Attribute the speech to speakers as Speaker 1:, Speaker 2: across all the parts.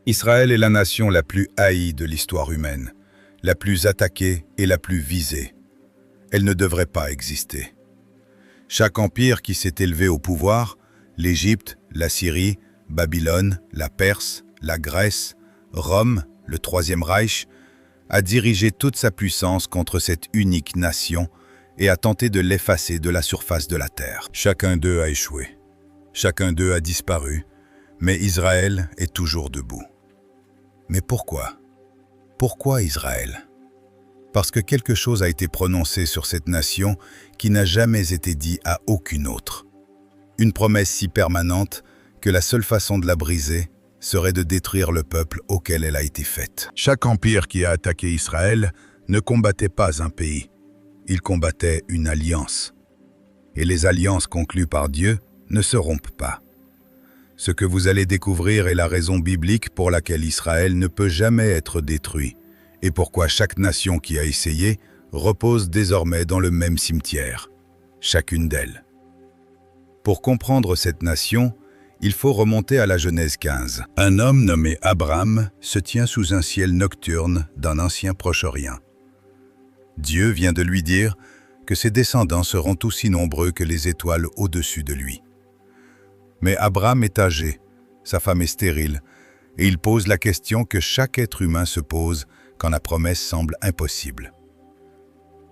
Speaker 1: Israël est la nation la plus haïe de l'histoire humaine, la plus attaquée et la plus visée. Elle ne devrait pas exister. Chaque empire qui s'est élevé au pouvoir, l'Égypte, la Syrie, Babylone, la Perse, la Grèce, Rome, le Troisième Reich, a dirigé toute sa puissance contre cette unique nation et a tenté de l'effacer de la surface de la terre. Chacun d'eux a échoué. Chacun d'eux a disparu, mais Israël est toujours debout. Mais pourquoi? Pourquoi Israël? Parce que quelque chose a été prononcé sur cette nation qui n'a jamais été dit à aucune autre. Une promesse si permanente que la seule façon de la briser serait de détruire le peuple auquel elle a été faite. Chaque empire qui a attaqué Israël ne combattait pas un pays, il combattait une alliance. Et les alliances conclues par Dieu ne se rompent pas. Ce que vous allez découvrir est la raison biblique pour laquelle Israël ne peut jamais être détruit, et pourquoi chaque nation qui a essayé repose désormais dans le même cimetière, chacune d'elles. Pour comprendre cette nation, il faut remonter à la Genèse 15. Un homme nommé Abram se tient sous un ciel nocturne d'un ancien Proche-Orient. Dieu vient de lui dire que ses descendants seront aussi nombreux que les étoiles au-dessus de lui. Mais Abram est âgé, sa femme est stérile, et il pose la question que chaque être humain se pose quand la promesse semble impossible.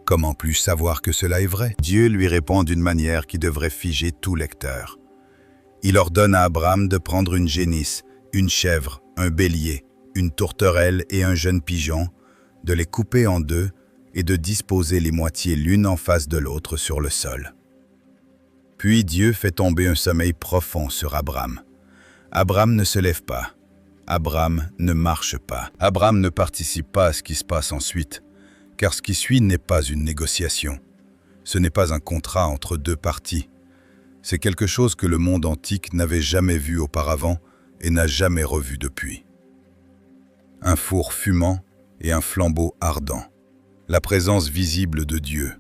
Speaker 1: Comment puis-je savoir que cela est vrai? Dieu lui répond d'une manière qui devrait figer tout lecteur. Il ordonne à Abram de prendre une génisse, une chèvre, un bélier, une tourterelle et un jeune pigeon, de les couper en deux et de disposer les moitiés l'une en face de l'autre sur le sol. Puis Dieu fait tomber un sommeil profond sur Abram. Abram ne se lève pas. Abram ne marche pas. Abram ne participe pas à ce qui se passe ensuite, car ce qui suit n'est pas une négociation. Ce n'est pas un contrat entre deux parties. C'est quelque chose que le monde antique n'avait jamais vu auparavant et n'a jamais revu depuis. Un four fumant et un flambeau ardent. La présence visible de Dieu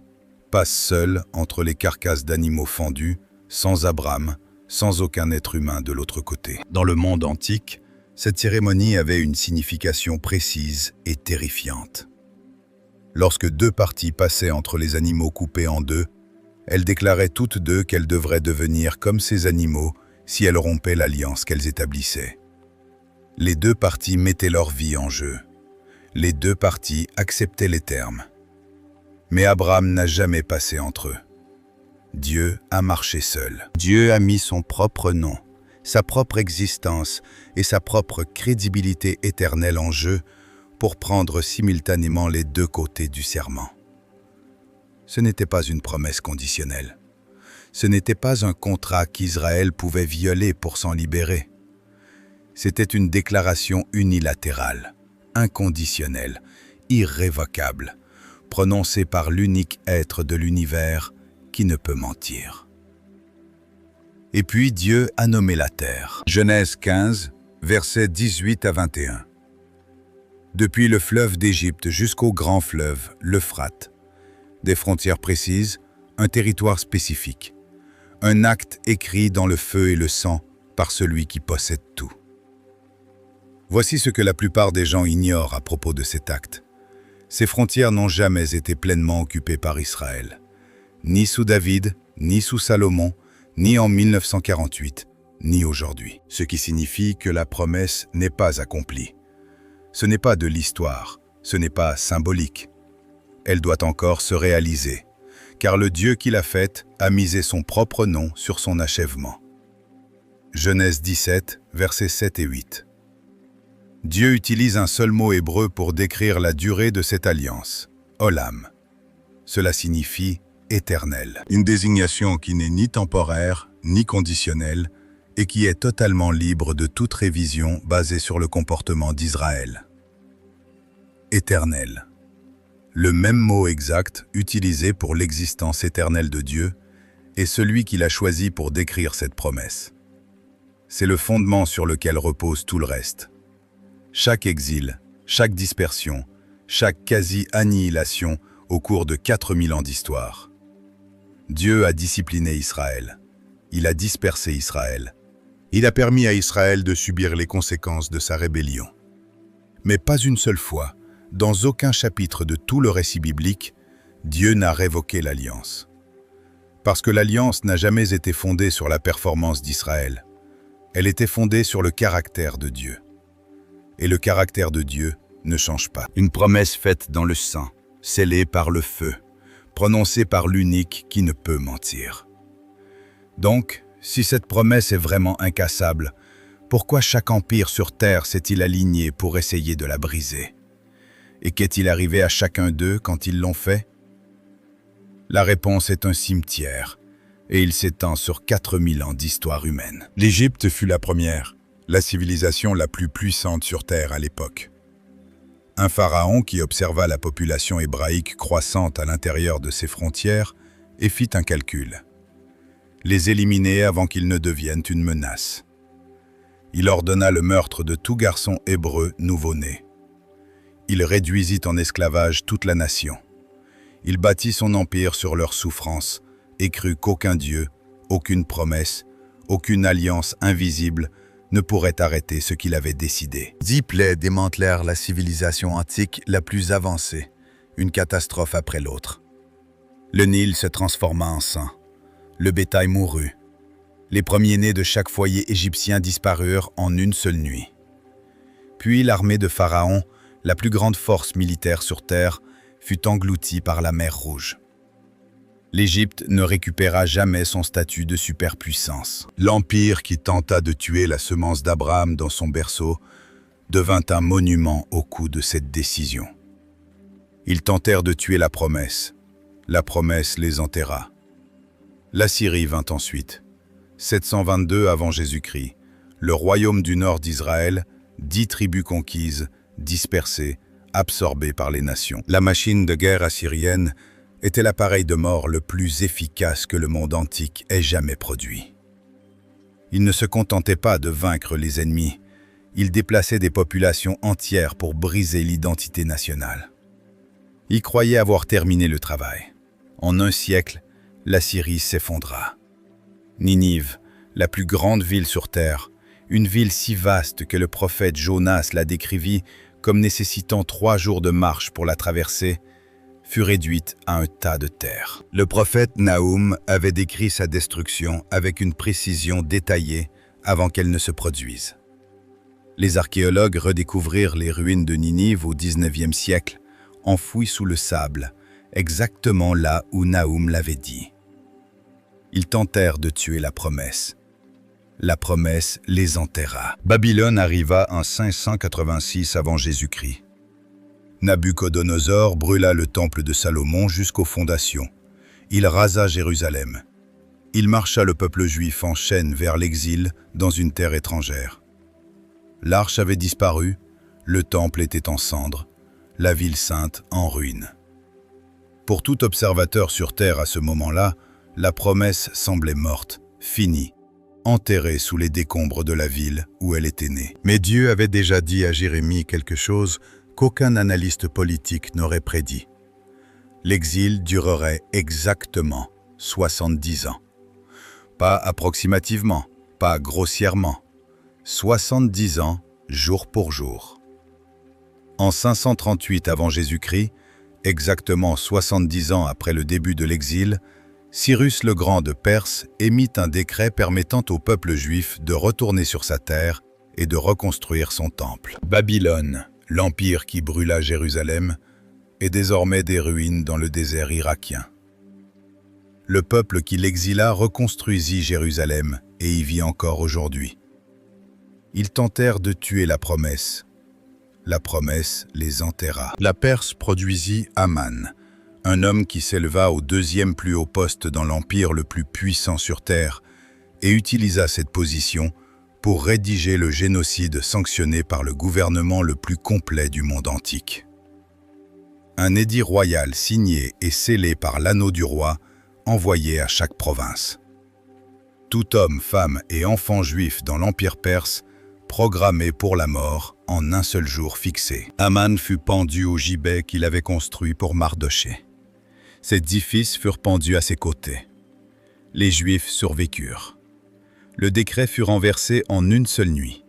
Speaker 1: passe seule entre les carcasses d'animaux fendus, sans Abram, sans aucun être humain de l'autre côté. Dans le monde antique, cette cérémonie avait une signification précise et terrifiante. Lorsque deux parties passaient entre les animaux coupés en deux, elles déclaraient toutes deux qu'elles devraient devenir comme ces animaux si elles rompaient l'alliance qu'elles établissaient. Les deux parties mettaient leur vie en jeu. Les deux parties acceptaient les termes. Mais Abram n'a jamais passé entre eux. Dieu a marché seul. Dieu a mis son propre nom, sa propre existence et sa propre crédibilité éternelle en jeu pour prendre simultanément les deux côtés du serment. Ce n'était pas une promesse conditionnelle. Ce n'était pas un contrat qu'Israël pouvait violer pour s'en libérer. C'était une déclaration unilatérale, inconditionnelle, irrévocable, prononcée par l'unique être de l'univers qui ne peut mentir. Et puis Dieu a nommé la terre. Genèse 15, versets 18 à 21. Depuis le fleuve d'Égypte jusqu'au grand fleuve, l'Euphrate, des frontières précises, un territoire spécifique, un acte écrit dans le feu et le sang par celui qui possède tout. Voici ce que la plupart des gens ignorent à propos de cet acte. Ces frontières n'ont jamais été pleinement occupées par Israël, ni sous David, ni sous Salomon, ni en 1948, ni aujourd'hui. Ce qui signifie que la promesse n'est pas accomplie. Ce n'est pas de l'histoire, ce n'est pas symbolique. Elle doit encore se réaliser, car le Dieu qui l'a faite a misé son propre nom sur son achèvement. Genèse 17, versets 7 et 8. Dieu utilise un seul mot hébreu pour décrire la durée de cette alliance, Olam. Cela signifie éternel. Une désignation qui n'est ni temporaire, ni conditionnelle, et qui est totalement libre de toute révision basée sur le comportement d'Israël. Éternel. Le même mot exact utilisé pour l'existence éternelle de Dieu est celui qu'il a choisi pour décrire cette promesse. C'est le fondement sur lequel repose tout le reste. Chaque exil, chaque dispersion, chaque quasi-annihilation au cours de 4000 ans d'histoire. Dieu a discipliné Israël. Il a dispersé Israël. Il a permis à Israël de subir les conséquences de sa rébellion. Mais pas une seule fois, dans aucun chapitre de tout le récit biblique, Dieu n'a révoqué l'alliance. Parce que l'alliance n'a jamais été fondée sur la performance d'Israël. Elle était fondée sur le caractère de Dieu. Et le caractère de Dieu ne change pas. Une promesse faite dans le sang, scellée par le feu, prononcée par l'unique qui ne peut mentir. Donc, si cette promesse est vraiment incassable, pourquoi chaque empire sur terre s'est-il aligné pour essayer de la briser? Et qu'est-il arrivé à chacun d'eux quand ils l'ont fait? La réponse est un cimetière, et il s'étend sur 4000 ans d'histoire humaine. L'Égypte fut la première, la civilisation la plus puissante sur terre à l'époque. Un pharaon qui observa la population hébraïque croissante à l'intérieur de ses frontières et fit un calcul. Les éliminer avant qu'ils ne deviennent une menace. Il ordonna le meurtre de tout garçon hébreu nouveau-né. Il réduisit en esclavage toute la nation. Il bâtit son empire sur leurs souffrances et crut qu'aucun Dieu, aucune promesse, aucune alliance invisible ne pourrait arrêter ce qu'il avait décidé. 10 plaies démantelèrent la civilisation antique la plus avancée, une catastrophe après l'autre. Le Nil se transforma en sang. Le bétail mourut. Les premiers-nés de chaque foyer égyptien disparurent en une seule nuit. Puis l'armée de Pharaon, la plus grande force militaire sur terre, fut engloutie par la mer Rouge. L'Égypte ne récupéra jamais son statut de superpuissance. L'empire qui tenta de tuer la semence d'Abraham dans son berceau devint un monument au coup de cette décision. Ils tentèrent de tuer la promesse. La promesse les enterra. L'Assyrie vint ensuite. 722 avant Jésus-Christ, le royaume du nord d'Israël, 10 tribus conquises, dispersées, absorbées par les nations. La machine de guerre assyrienne était l'appareil de mort le plus efficace que le monde antique ait jamais produit. Il ne se contentait pas de vaincre les ennemis, il déplaçait des populations entières pour briser l'identité nationale. Il croyait avoir terminé le travail. En un siècle, l'Assyrie s'effondra. Ninive, la plus grande ville sur terre, une ville si vaste que le prophète Jonas la décrivit comme nécessitant 3 jours de marche pour la traverser, fut réduite à un tas de terre. Le prophète Naoum avait décrit sa destruction avec une précision détaillée avant qu'elle ne se produise. Les archéologues redécouvrirent les ruines de Ninive au XIXe siècle, enfouies sous le sable, exactement là où Naoum l'avait dit. Ils tentèrent de tuer la promesse. La promesse les enterra. Babylone arriva en 586 avant Jésus-Christ. Nabuchodonosor brûla le temple de Salomon jusqu'aux fondations. Il rasa Jérusalem. Il marcha le peuple juif en chaîne vers l'exil dans une terre étrangère. L'arche avait disparu, le temple était en cendres, la ville sainte en ruine. Pour tout observateur sur terre à ce moment-là, la promesse semblait morte, finie, enterrée sous les décombres de la ville où elle était née. Mais Dieu avait déjà dit à Jérémie quelque chose qu'aucun analyste politique n'aurait prédit. L'exil durerait exactement 70 ans. Pas approximativement, pas grossièrement. 70 ans, jour pour jour. En 538 avant Jésus-Christ, exactement 70 ans après le début de l'exil, Cyrus le Grand de Perse émit un décret permettant au peuple juif de retourner sur sa terre et de reconstruire son temple. Babylone, l'empire qui brûla Jérusalem, est désormais des ruines dans le désert irakien. Le peuple qui l'exila reconstruisit Jérusalem et y vit encore aujourd'hui. Ils tentèrent de tuer la promesse. La promesse les enterra. La Perse produisit Aman, un homme qui s'éleva au 2e plus haut poste dans l'empire le plus puissant sur terre et utilisa cette position pour rédiger le génocide sanctionné par le gouvernement le plus complet du monde antique. Un édit royal signé et scellé par l'anneau du roi envoyé à chaque province. Tout homme, femme et enfant juif dans l'empire perse programmé pour la mort en un seul jour fixé. Aman fut pendu au gibet qu'il avait construit pour Mardoché. Ses 10 fils furent pendus à ses côtés. Les Juifs survécurent. Le décret fut renversé en une seule nuit,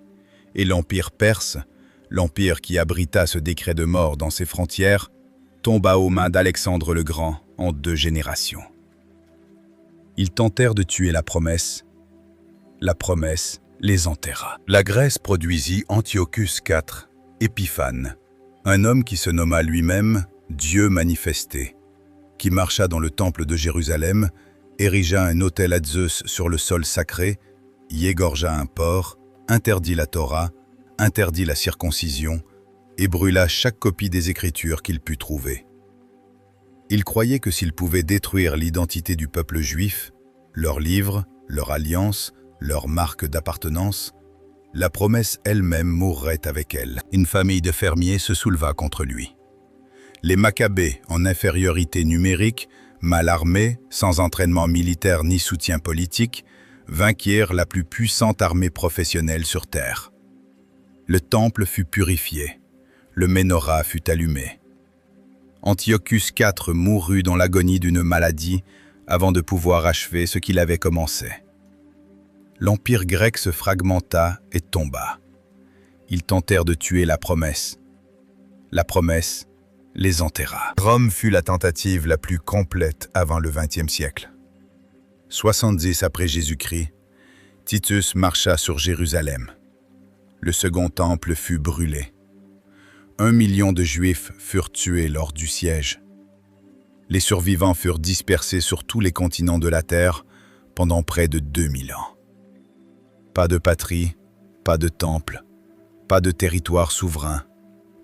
Speaker 1: et l'empire perse, l'empire qui abrita ce décret de mort dans ses frontières, tomba aux mains d'Alexandre le Grand en 2 générations. Ils tentèrent de tuer la promesse les enterra. La Grèce produisit Antiochus IV, Épiphane, un homme qui se nomma lui-même Dieu manifesté, qui marcha dans le temple de Jérusalem, érigea un autel à Zeus sur le sol sacré, y égorgea un porc, interdit la Torah, interdit la circoncision et brûla chaque copie des Écritures qu'il put trouver. Il croyait que s'il pouvait détruire l'identité du peuple juif, leurs livres, leur alliance, leur marque d'appartenance, la promesse elle-même mourrait avec elle. Une famille de fermiers se souleva contre lui. Les Maccabées, en infériorité numérique, mal armés, sans entraînement militaire ni soutien politique, vainquirent la plus puissante armée professionnelle sur terre. Le temple fut purifié, le menorah fut allumé. Antiochus IV mourut dans l'agonie d'une maladie avant de pouvoir achever ce qu'il avait commencé. L'empire grec se fragmenta et tomba. Ils tentèrent de tuer la promesse. La promesse les enterra. Rome fut la tentative la plus complète avant le XXe siècle. 70 après Jésus-Christ, Titus marcha sur Jérusalem. Le second temple fut brûlé. 1 million de Juifs furent tués lors du siège. Les survivants furent dispersés sur tous les continents de la terre pendant près de 2000 ans. Pas de patrie, pas de temple, pas de territoire souverain,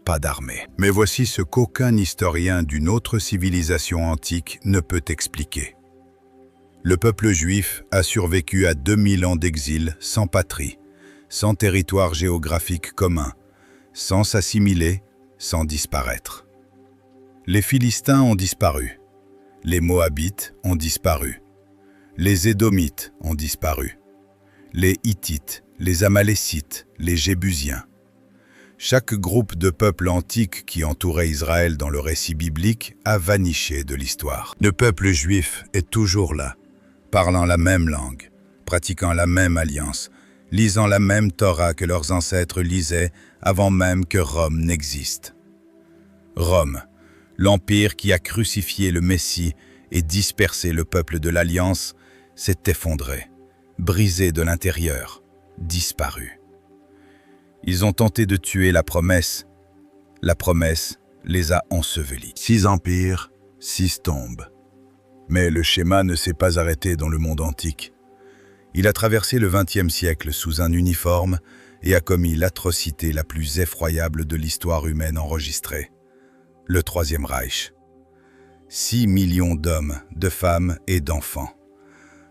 Speaker 1: pas d'armée. Mais voici ce qu'aucun historien d'une autre civilisation antique ne peut expliquer. Le peuple juif a survécu à 2000 ans d'exil sans patrie, sans territoire géographique commun, sans s'assimiler, sans disparaître. Les Philistins ont disparu, les Moabites ont disparu, les Édomites ont disparu, les Hittites, les Amalécites, les Jébusiens. Chaque groupe de peuples antiques qui entourait Israël dans le récit biblique a vaniché de l'histoire. Le peuple juif est toujours là, parlant la même langue, pratiquant la même alliance, lisant la même Torah que leurs ancêtres lisaient avant même que Rome n'existe. Rome, l'empire qui a crucifié le Messie et dispersé le peuple de l'Alliance, s'est effondré, brisé de l'intérieur, disparu. Ils ont tenté de tuer la promesse les a ensevelis. 6 empires, 6 tombes. Mais le schéma ne s'est pas arrêté dans le monde antique. Il a traversé le XXe siècle sous un uniforme et a commis l'atrocité la plus effroyable de l'histoire humaine enregistrée. Le Troisième Reich. 6 millions d'hommes, de femmes et d'enfants.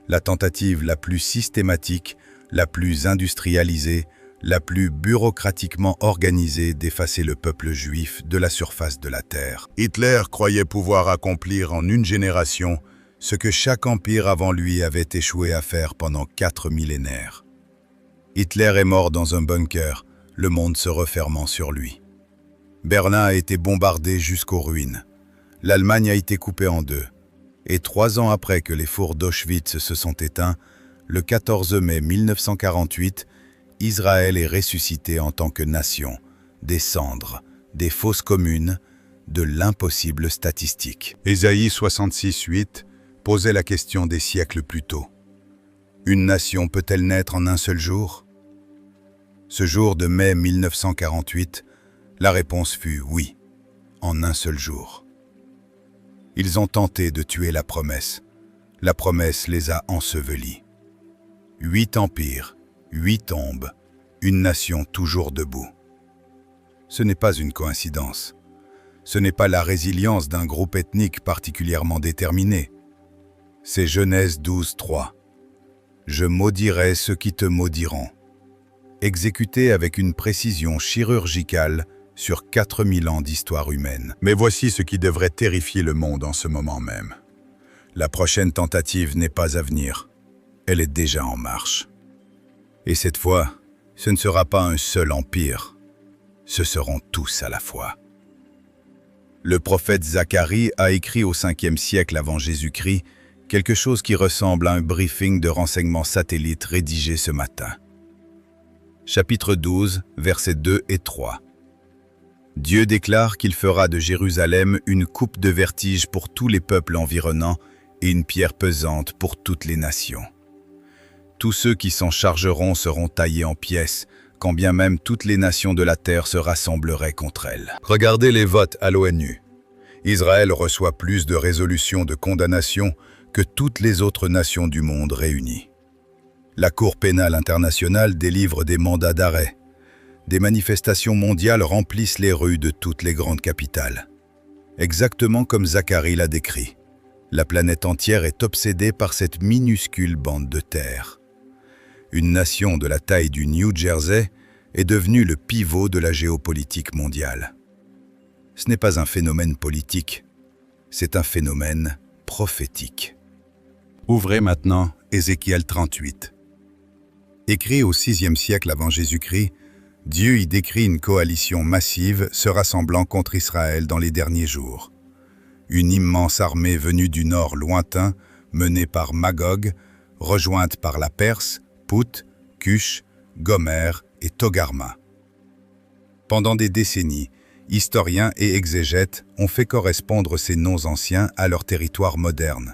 Speaker 1: La tentative la plus systématique, la plus industrialisée, la plus bureaucratiquement organisée d'effacer le peuple juif de la surface de la terre. Hitler croyait pouvoir accomplir en une génération ce que chaque empire avant lui avait échoué à faire pendant 4 millénaires. Hitler est mort dans un bunker, le monde se refermant sur lui. Berlin a été bombardé jusqu'aux ruines. L'Allemagne a été coupée en 2. Et 3 ans après que les fours d'Auschwitz se sont éteints, le 14 mai 1948, Israël est ressuscité en tant que nation, des cendres, des fausses communes, de l'impossible statistique. Ésaïe 66:8 posait la question des siècles plus tôt. Une nation peut-elle naître en un seul jour? Ce jour de mai 1948, la réponse fut oui, en un seul jour. Ils ont tenté de tuer la promesse les a ensevelis. 8 empires, 8 tombes, une nation toujours debout. Ce n'est pas une coïncidence. Ce n'est pas la résilience d'un groupe ethnique particulièrement déterminé. C'est Genèse 12:3. Je maudirai ceux qui te maudiront. Exécuté avec une précision chirurgicale sur 4000 ans d'histoire humaine. Mais voici ce qui devrait terrifier le monde en ce moment même. La prochaine tentative n'est pas à venir. Elle est déjà en marche. Et cette fois, ce ne sera pas un seul empire. Ce seront tous à la fois. Le prophète Zacharie a écrit au 5e siècle avant Jésus-Christ Quelque chose qui ressemble à un briefing de renseignements satellites rédigé ce matin. Chapitre 12, versets 2 et 3. Dieu déclare qu'il fera de Jérusalem une coupe de vertige pour tous les peuples environnants et une pierre pesante pour toutes les nations. Tous ceux qui s'en chargeront seront taillés en pièces, quand bien même toutes les nations de la terre se rassembleraient contre elle. Regardez les votes à l'ONU. Israël reçoit plus de résolutions de condamnation que toutes les autres nations du monde réunies. La Cour pénale internationale délivre des mandats d'arrêt. Des manifestations mondiales remplissent les rues de toutes les grandes capitales. Exactement comme Zacharie l'a décrit, la planète entière est obsédée par cette minuscule bande de terre. Une nation de la taille du New Jersey est devenue le pivot de la géopolitique mondiale. Ce n'est pas un phénomène politique, c'est un phénomène prophétique. Ouvrez maintenant Ézéchiel 38. Écrit au VIe siècle avant Jésus-Christ, Dieu y décrit une coalition massive se rassemblant contre Israël dans les derniers jours. Une immense armée venue du nord lointain, menée par Magog, rejointe par la Perse, Pout, Cush, Gomer et Togarma. Pendant des décennies, historiens et exégètes ont fait correspondre ces noms anciens à leur territoire moderne.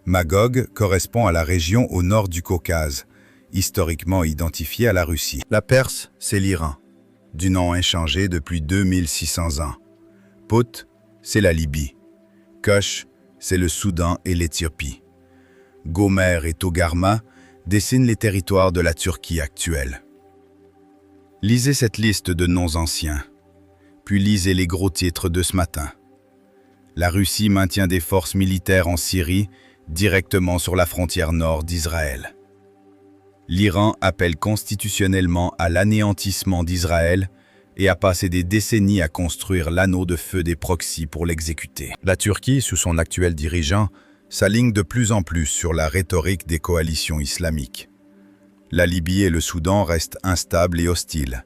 Speaker 1: Magog correspond à la région au nord du Caucase, historiquement identifiée à la Russie. La Perse, c'est l'Iran, du nom inchangé depuis 2600 ans. Pout, c'est la Libye. Cush, c'est le Soudan et l'Éthiopie. Gomer et Togarma dessinent les territoires de la Turquie actuelle. Lisez cette liste de noms anciens, puis lisez les gros titres de ce matin. La Russie maintient des forces militaires en Syrie, directement sur la frontière nord d'Israël. L'Iran appelle constitutionnellement à l'anéantissement d'Israël et a passé des décennies à construire l'anneau de feu des proxys pour l'exécuter. La Turquie, sous son actuel dirigeant, s'aligne de plus en plus sur la rhétorique des coalitions islamiques. La Libye et le Soudan restent instables et hostiles.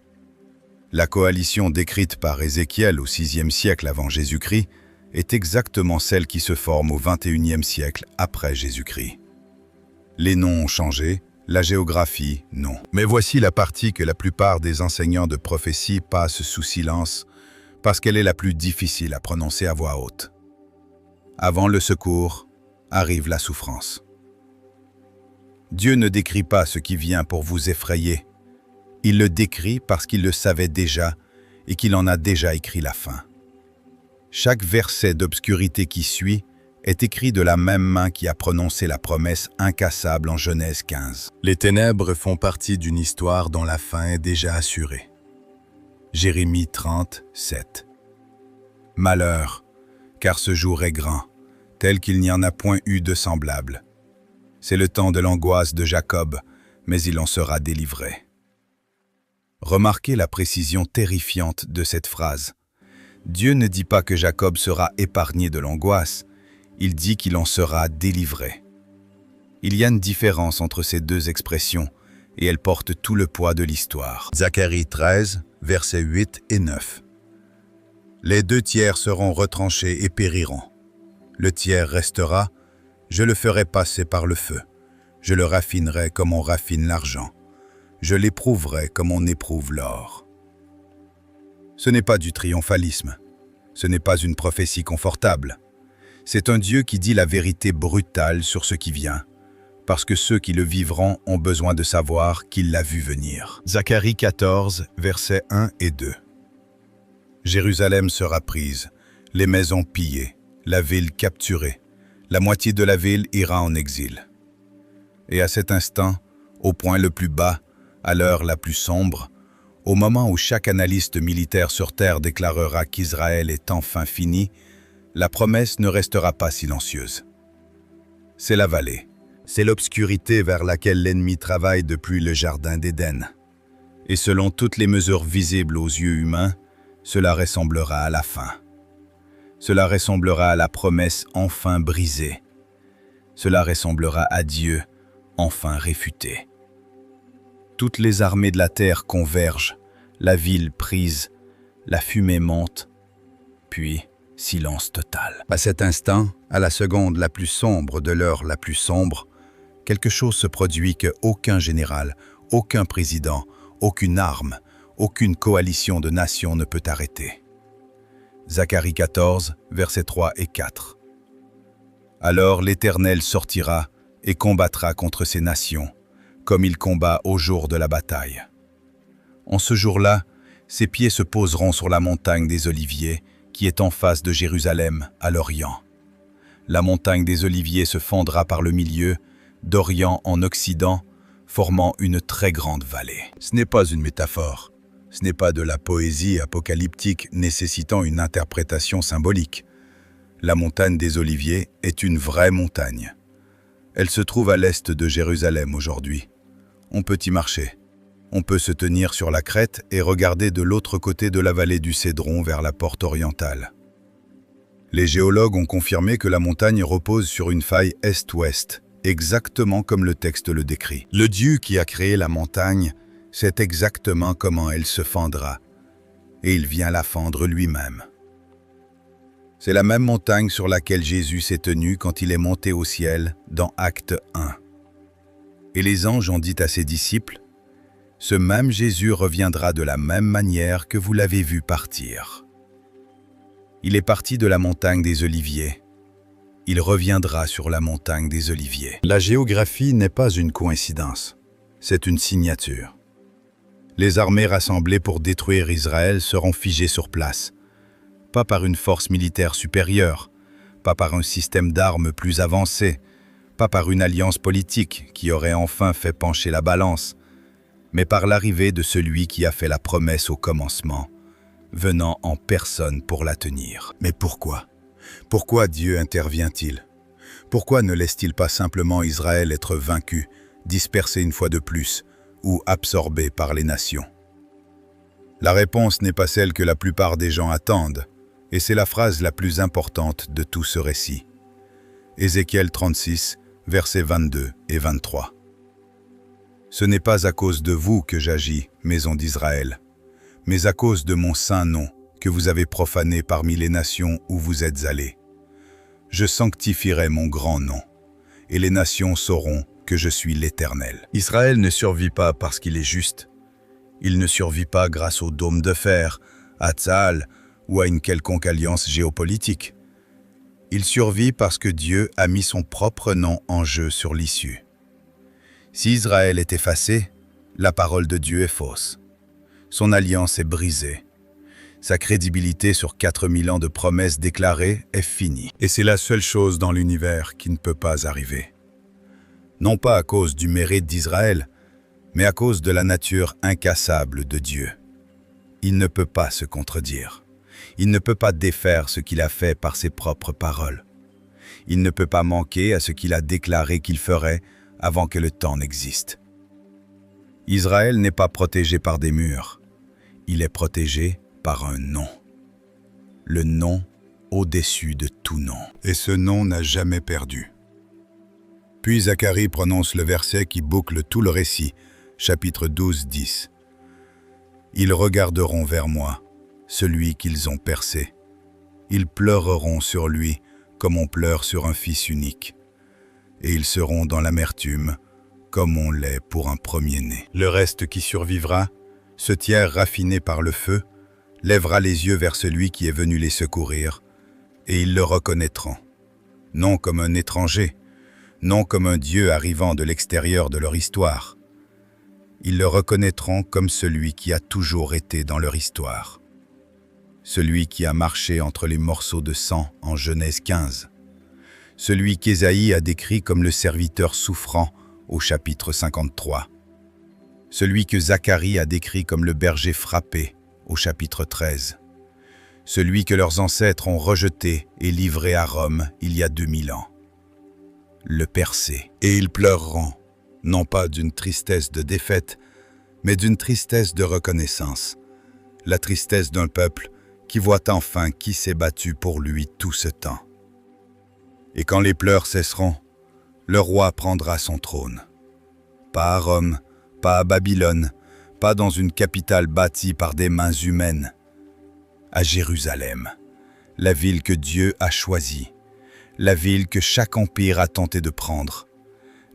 Speaker 1: La coalition décrite par Ézéchiel au VIe siècle avant Jésus-Christ est exactement celle qui se forme au XXIe siècle après Jésus-Christ. Les noms ont changé, la géographie, non. Mais voici la partie que la plupart des enseignants de prophétie passent sous silence parce qu'elle est la plus difficile à prononcer à voix haute. Avant le secours, arrive la souffrance. Dieu ne décrit pas ce qui vient pour vous effrayer. Il le décrit parce qu'il le savait déjà et qu'il en a déjà écrit la fin. Chaque verset d'obscurité qui suit est écrit de la même main qui a prononcé la promesse incassable en Genèse 15. Les ténèbres font partie d'une histoire dont la fin est déjà assurée. Jérémie 30, 7. Malheur, car ce jour est grand, tel qu'il n'y en a point eu de semblable. C'est le temps de l'angoisse de Jacob, mais il en sera délivré. Remarquez la précision terrifiante de cette phrase. Dieu ne dit pas que Jacob sera épargné de l'angoisse, il dit qu'il en sera délivré. Il y a une différence entre ces deux expressions, et elles portent tout le poids de l'histoire. Zacharie 13, versets 8 et 9. Les 2/3 seront retranchés et périront. Le tiers restera, je le ferai passer par le feu. Je le raffinerai comme on raffine l'argent. Je l'éprouverai comme on éprouve l'or. Ce n'est pas du triomphalisme. Ce n'est pas une prophétie confortable. C'est un Dieu qui dit la vérité brutale sur ce qui vient, parce que ceux qui le vivront ont besoin de savoir qu'il l'a vu venir. Zacharie 14, versets 1 et 2. Jérusalem sera prise, les maisons pillées, la ville capturée, la moitié de la ville ira en exil. Et à cet instant, au point le plus bas, à l'heure la plus sombre, au moment où chaque analyste militaire sur terre déclarera qu'Israël est enfin fini, la promesse ne restera pas silencieuse. C'est la vallée, c'est l'obscurité vers laquelle l'ennemi travaille depuis le jardin d'Éden. Et selon toutes les mesures visibles aux yeux humains, cela ressemblera à la fin. Cela ressemblera à la promesse enfin brisée. Cela ressemblera à Dieu enfin réfuté. Toutes les armées de la terre convergent, la ville prise, la fumée monte, puis Silence total. À cet instant, à la seconde la plus sombre de l'heure la plus sombre, quelque chose se produit que aucun général, aucun président, aucune arme, aucune coalition de nations ne peut arrêter. Zacharie 14, versets 3 et 4. Alors l'Éternel sortira et combattra contre ces nations, comme il combat au jour de la bataille. En ce jour-là, ses pieds se poseront sur la montagne des Oliviers, qui est en face de Jérusalem, à l'Orient. La montagne des Oliviers se fondra par le milieu, d'Orient en Occident, formant une très grande vallée. Ce n'est pas une métaphore. Ce n'est pas de la poésie apocalyptique nécessitant une interprétation symbolique. La montagne des Oliviers est une vraie montagne. Elle se trouve à l'est de Jérusalem aujourd'hui. On peut y marcher. On peut se tenir sur la crête et regarder de l'autre côté de la vallée du Cédron vers la porte orientale. Les géologues ont confirmé que la montagne repose sur une faille est-ouest, exactement comme le texte le décrit. Le Dieu qui a créé la montagne sait exactement comment elle se fendra, et il vient la fendre lui-même. C'est la même montagne sur laquelle Jésus s'est tenu quand il est monté au ciel dans Acte 1. Et les anges ont dit à ses disciples, « Ce même Jésus reviendra de la même manière que vous l'avez vu partir. » Il est parti de la montagne des Oliviers. Il reviendra sur la montagne des Oliviers. La géographie n'est pas une coïncidence, c'est une signature. Les armées rassemblées pour détruire Israël seront figées sur place, pas par une force militaire supérieure, pas par un système d'armes plus avancé, pas par une alliance politique qui aurait enfin fait pencher la balance, mais par l'arrivée de celui qui a fait la promesse au commencement, venant en personne pour la tenir. Mais pourquoi? Pourquoi Dieu intervient-il? Pourquoi ne laisse-t-il pas simplement Israël être vaincu, dispersé une fois de plus, ou absorbé par les nations? La réponse n'est pas celle que la plupart des gens attendent, et c'est la phrase la plus importante de tout ce récit. Ézéchiel 36, versets 22 et 23. Ce n'est pas à cause de vous que j'agis, maison d'Israël, mais à cause de mon saint nom que vous avez profané parmi les nations où vous êtes allés. Je sanctifierai mon grand nom, et les nations sauront que je suis l'Éternel. Israël ne survit pas parce qu'il est juste. Il ne survit pas grâce au dôme de fer, à Tsahal ou à une quelconque alliance géopolitique. Il survit parce que Dieu a mis son propre nom en jeu sur l'issue. Si Israël est effacé, la parole de Dieu est fausse. Son alliance est brisée. Sa crédibilité sur 4000 ans de promesses déclarées est finie. Et c'est la seule chose dans l'univers qui ne peut pas arriver. Non pas à cause du mérite d'Israël, mais à cause de la nature incassable de Dieu. Il ne peut pas se contredire. Il ne peut pas défaire ce qu'il a fait par ses propres paroles. Il ne peut pas manquer à ce qu'il a déclaré qu'il ferait avant que le temps n'existe. Israël n'est pas protégé par des murs. Il est protégé par un nom. Le nom au-dessus de tout nom. Et ce nom n'a jamais perdu. Puis Zacharie prononce le verset qui boucle tout le récit, chapitre 12, 10. « Ils regarderont vers moi, celui qu'ils ont percé. Ils pleureront sur lui comme on pleure sur un fils unique. Et ils seront dans l'amertume comme on l'est pour un premier-né. Le reste qui survivra, ce tiers raffiné par le feu, lèvera les yeux vers celui qui est venu les secourir, et ils le reconnaîtront, non comme un étranger, non comme un Dieu arrivant de l'extérieur de leur histoire. Ils le reconnaîtront comme celui qui a toujours été dans leur histoire. Celui qui a marché entre les morceaux de sang en Genèse 15. Celui qu'Ésaïe a décrit comme le serviteur souffrant au chapitre 53. Celui que Zacharie a décrit comme le berger frappé au chapitre 13. Celui que leurs ancêtres ont rejeté et livré à Rome il y a 2000 ans. Le percé. Et ils pleureront, non pas d'une tristesse de défaite, mais d'une tristesse de reconnaissance. La tristesse d'un peuple qui voit enfin qui s'est battu pour lui tout ce temps. Et quand les pleurs cesseront, le roi prendra son trône. Pas à Rome, pas à Babylone, pas dans une capitale bâtie par des mains humaines. À Jérusalem, la ville que Dieu a choisie, la ville que chaque empire a tenté de prendre,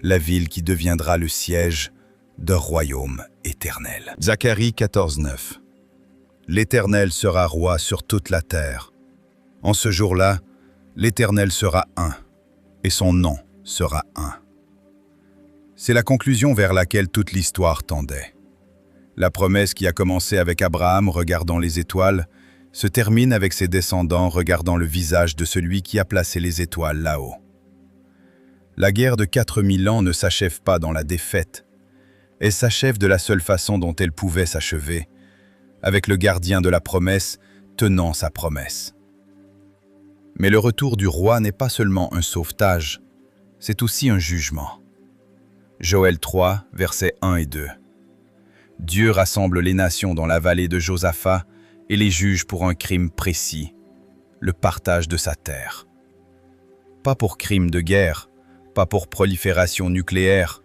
Speaker 1: la ville qui deviendra le siège d'un royaume éternel. Zacharie 14:9. L'Éternel sera roi sur toute la terre. En ce jour-là, l'Éternel sera un, et son nom sera un. C'est la conclusion vers laquelle toute l'histoire tendait. La promesse qui a commencé avec Abraham regardant les étoiles se termine avec ses descendants regardant le visage de celui qui a placé les étoiles là-haut. La guerre de 4000 ans ne s'achève pas dans la défaite. Elle s'achève de la seule façon dont elle pouvait s'achever, avec le gardien de la promesse tenant sa promesse. Mais le retour du roi n'est pas seulement un sauvetage, c'est aussi un jugement. Joël 3, versets 1 et 2. Dieu rassemble les nations dans la vallée de Josaphat et les juge pour un crime précis, le partage de sa terre. Pas pour crime de guerre, pas pour prolifération nucléaire,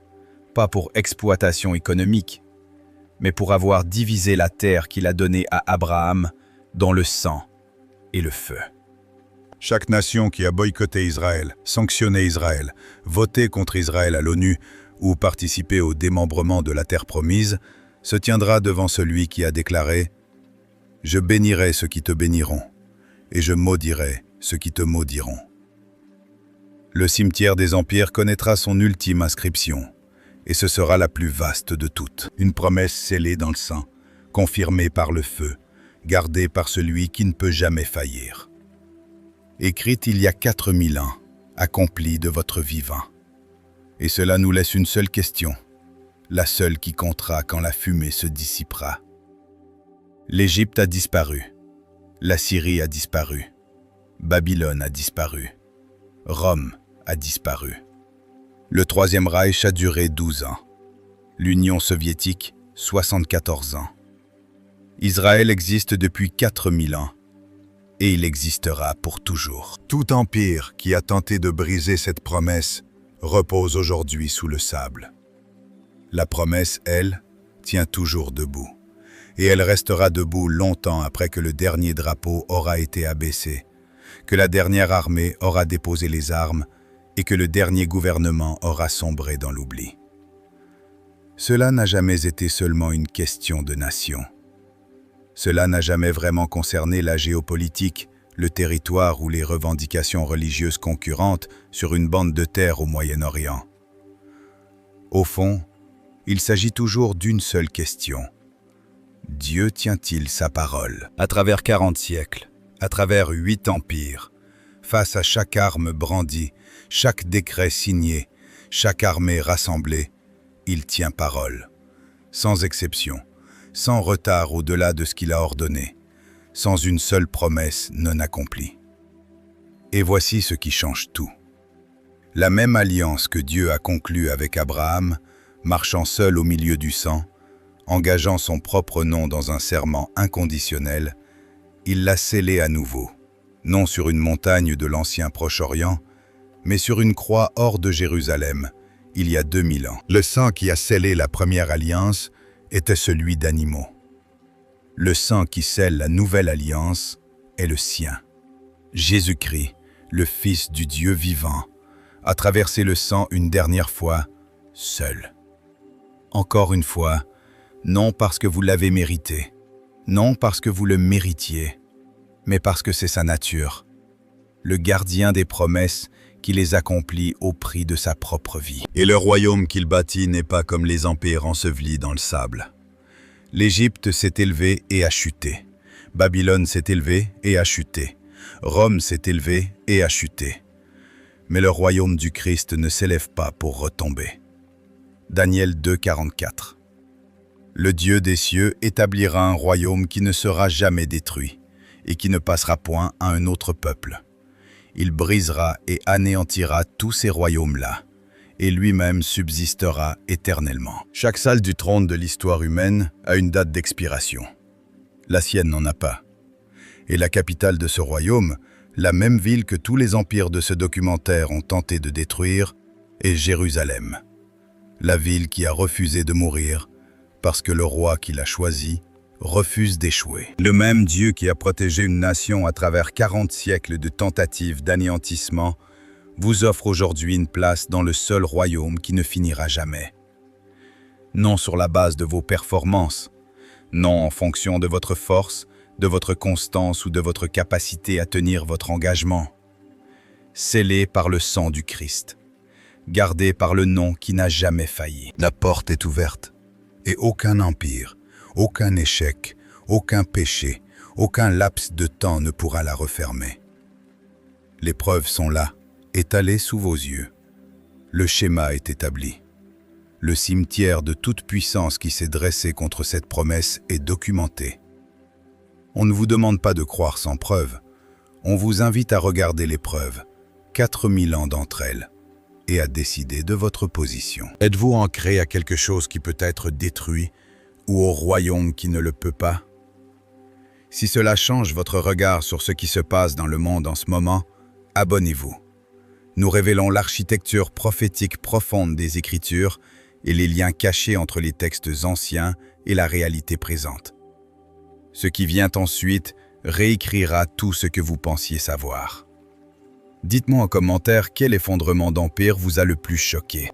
Speaker 1: pas pour exploitation économique, mais pour avoir divisé la terre qu'il a donnée à Abraham dans le sang et le feu. Chaque nation qui a boycotté Israël, sanctionné Israël, voté contre Israël à l'ONU ou participé au démembrement de la terre promise, se tiendra devant celui qui a déclaré « Je bénirai ceux qui te béniront, et je maudirai ceux qui te maudiront. » Le cimetière des empires connaîtra son ultime inscription, et ce sera la plus vaste de toutes. Une promesse scellée dans le sang, confirmée par le feu, gardée par celui qui ne peut jamais faillir. Écrite il y a 4000 ans, accomplie de votre vivant. Et cela nous laisse une seule question, la seule qui comptera quand la fumée se dissipera. L'Égypte a disparu, la Syrie a disparu, Babylone a disparu, Rome a disparu. Le Troisième Reich a duré 12 ans, l'Union soviétique 74 ans. Israël existe depuis 4000 ans, et il existera pour toujours. Tout empire qui a tenté de briser cette promesse repose aujourd'hui sous le sable. La promesse, elle, tient toujours debout. Et elle restera debout longtemps après que le dernier drapeau aura été abaissé, que la dernière armée aura déposé les armes et que le dernier gouvernement aura sombré dans l'oubli. Cela n'a jamais été seulement une question de nation. Cela n'a jamais vraiment concerné la géopolitique, le territoire ou les revendications religieuses concurrentes sur une bande de terre au Moyen-Orient. Au fond, il s'agit toujours d'une seule question. Dieu tient-il sa parole? À travers 40 siècles, à travers 8 empires, face à chaque arme brandie, chaque décret signé, chaque armée rassemblée, il tient parole, sans exception, sans retard au-delà de ce qu'il a ordonné, sans une seule promesse non accomplie. Et voici ce qui change tout. La même alliance que Dieu a conclue avec Abraham, marchant seul au milieu du sang, engageant son propre nom dans un serment inconditionnel, il l'a scellée à nouveau, non sur une montagne de l'ancien Proche-Orient, mais sur une croix hors de Jérusalem, il y a 2000 ans. Le sang qui a scellé la première alliance était celui d'animaux. Le sang qui scelle la nouvelle alliance est le sien. Jésus-Christ, le Fils du Dieu vivant, a traversé le sang une dernière fois, seul. Encore une fois, non parce que vous l'avez mérité, non parce que vous le méritiez, mais parce que c'est sa nature, le gardien des promesses qui les accomplit au prix de sa propre vie. Et le royaume qu'il bâtit n'est pas comme les empires ensevelis dans le sable. L'Égypte s'est élevée et a chuté. Babylone s'est élevée et a chuté. Rome s'est élevée et a chuté. Mais le royaume du Christ ne s'élève pas pour retomber. Daniel 2,44. Le Dieu des cieux établira un royaume qui ne sera jamais détruit et qui ne passera point à un autre peuple. Il brisera et anéantira tous ces royaumes-là, et lui-même subsistera éternellement. Chaque salle du trône de l'histoire humaine a une date d'expiration. La sienne n'en a pas. Et la capitale de ce royaume, la même ville que tous les empires de ce documentaire ont tenté de détruire, est Jérusalem. La ville qui a refusé de mourir parce que le roi qui l'a choisi refuse d'échouer. Le même Dieu qui a protégé une nation à travers 40 siècles de tentatives d'anéantissement vous offre aujourd'hui une place dans le seul royaume qui ne finira jamais. Non sur la base de vos performances, non en fonction de votre force, de votre constance ou de votre capacité à tenir votre engagement. Scellé par le sang du Christ, gardé par le nom qui n'a jamais failli. La porte est ouverte, et aucun empire, aucun échec, aucun péché, aucun laps de temps ne pourra la refermer. Les preuves sont là, étalées sous vos yeux. Le schéma est établi. Le cimetière de toute puissance qui s'est dressé contre cette promesse est documenté. On ne vous demande pas de croire sans preuve. On vous invite à regarder les preuves, 4000 ans d'entre elles, et à décider de votre position. Êtes-vous ancré à quelque chose qui peut être détruit ou au royaume qui ne le peut pas? Si cela change votre regard sur ce qui se passe dans le monde en ce moment, abonnez-vous. Nous révélons l'architecture prophétique profonde des Écritures et les liens cachés entre les textes anciens et la réalité présente. Ce qui vient ensuite réécrira tout ce que vous pensiez savoir. Dites-moi en commentaire quel effondrement d'empire vous a le plus choqué.